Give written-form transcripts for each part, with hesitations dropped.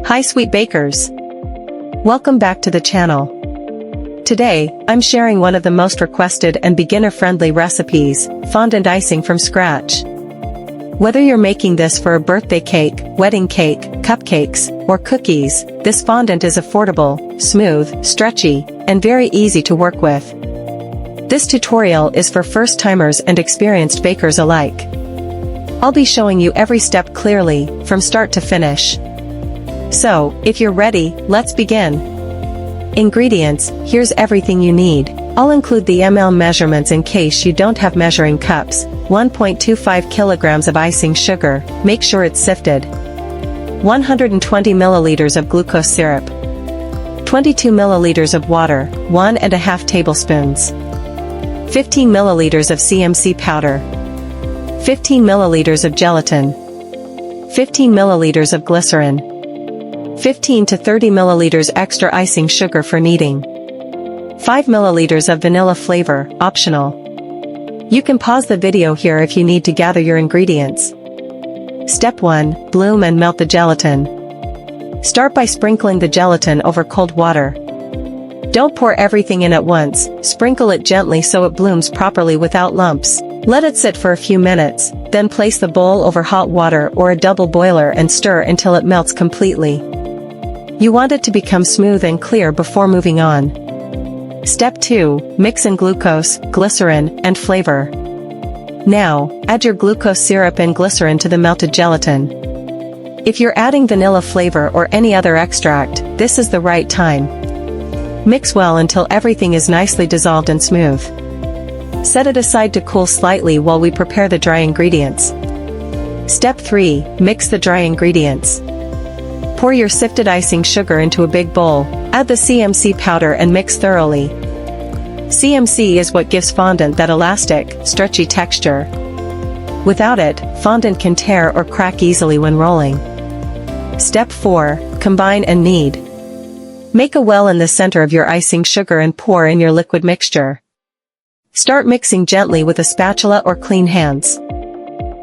Hi sweet bakers! Welcome back to the channel. Today, I'm sharing one of the most requested and beginner-friendly recipes, fondant icing from scratch. Whether you're making this for a birthday cake, wedding cake, cupcakes, or cookies, this fondant is affordable, smooth, stretchy, and very easy to work with. This tutorial is for first-timers and experienced bakers alike. I'll be showing you every step clearly, from start to finish. So, if you're ready, let's begin. Ingredients: here's everything you need. I'll include the ml measurements in case you don't have measuring cups. 1.25 kilograms of icing sugar, make sure it's sifted. 120 milliliters of glucose syrup. 22 milliliters of water, 1.5 tablespoons. 15 milliliters of CMC powder. 15 milliliters of gelatin. 15 milliliters of glycerin. 15 to 30 milliliters extra icing sugar for kneading. 5 milliliters of vanilla flavor, optional. You can pause the video here if you need to gather your ingredients. Step 1. Bloom and melt the gelatin. Start by sprinkling the gelatin over cold water. Don't pour everything in at once, sprinkle it gently so it blooms properly without lumps. Let it sit for a few minutes, then place the bowl over hot water or a double boiler and stir until it melts completely. You want it to become smooth and clear before moving on. Step 2. Mix in glucose, glycerin, and flavor. Now, add your glucose syrup and glycerin to the melted gelatin. If you're adding vanilla flavor or any other extract, this is the right time. Mix well until everything is nicely dissolved and smooth. Set it aside to cool slightly while we prepare the dry ingredients. Step 3. Mix the dry ingredients. Pour your sifted icing sugar into a big bowl, add the CMC powder and mix thoroughly. CMC is what gives fondant that elastic, stretchy texture. Without it, fondant can tear or crack easily when rolling. Step 4. Combine and knead. Make a well in the center of your icing sugar and pour in your liquid mixture. Start mixing gently with a spatula or clean hands.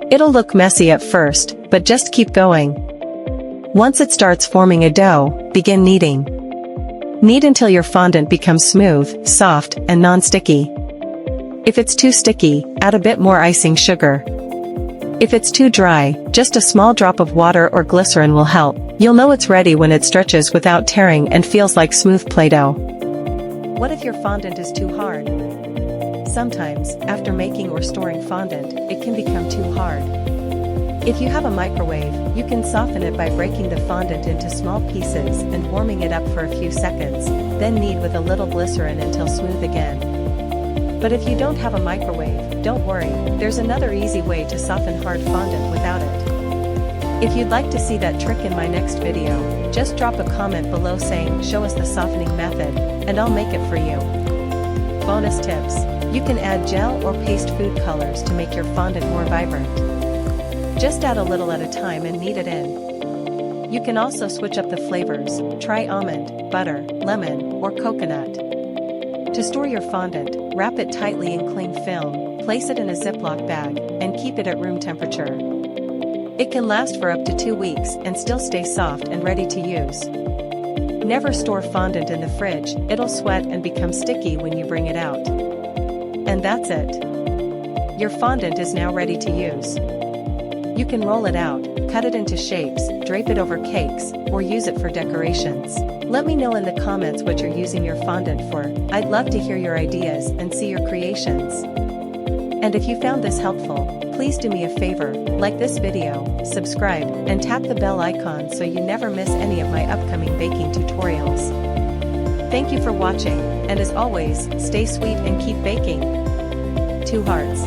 It'll look messy at first, but just keep going. Once it starts forming a dough, begin kneading. Knead until your fondant becomes smooth, soft, and non-sticky. If it's too sticky, add a bit more icing sugar. If it's too dry, just a small drop of water or glycerin will help. You'll know it's ready when it stretches without tearing and feels like smooth Play-Doh. What if your fondant is too hard? Sometimes, after making or storing fondant, it can become too hard. If you have a microwave, you can soften it by breaking the fondant into small pieces and warming it up for a few seconds, then knead with a little glycerin until smooth again. But if you don't have a microwave, don't worry, there's another easy way to soften hard fondant without it. If you'd like to see that trick in my next video, just drop a comment below saying "show us the softening method," and I'll make it for you. Bonus tips: you can add gel or paste food colors to make your fondant more vibrant. Just add a little at a time and knead it in. You can also switch up the flavors, try almond, butter, lemon, or coconut. To store your fondant, wrap it tightly in cling film, place it in a Ziploc bag, and keep it at room temperature. It can last for up to 2 weeks and still stay soft and ready to use. Never store fondant in the fridge, it'll sweat and become sticky when you bring it out. And that's it. Your fondant is now ready to use. You can roll it out, cut it into shapes, drape it over cakes, or use it for decorations. Let me know in the comments what you're using your fondant for. I'd love to hear your ideas and see your creations. And if you found this helpful, please do me a favor, like this video, subscribe, and tap the bell icon so you never miss any of my upcoming baking tutorials. Thank you for watching, and as always, stay sweet and keep baking. 2 hearts.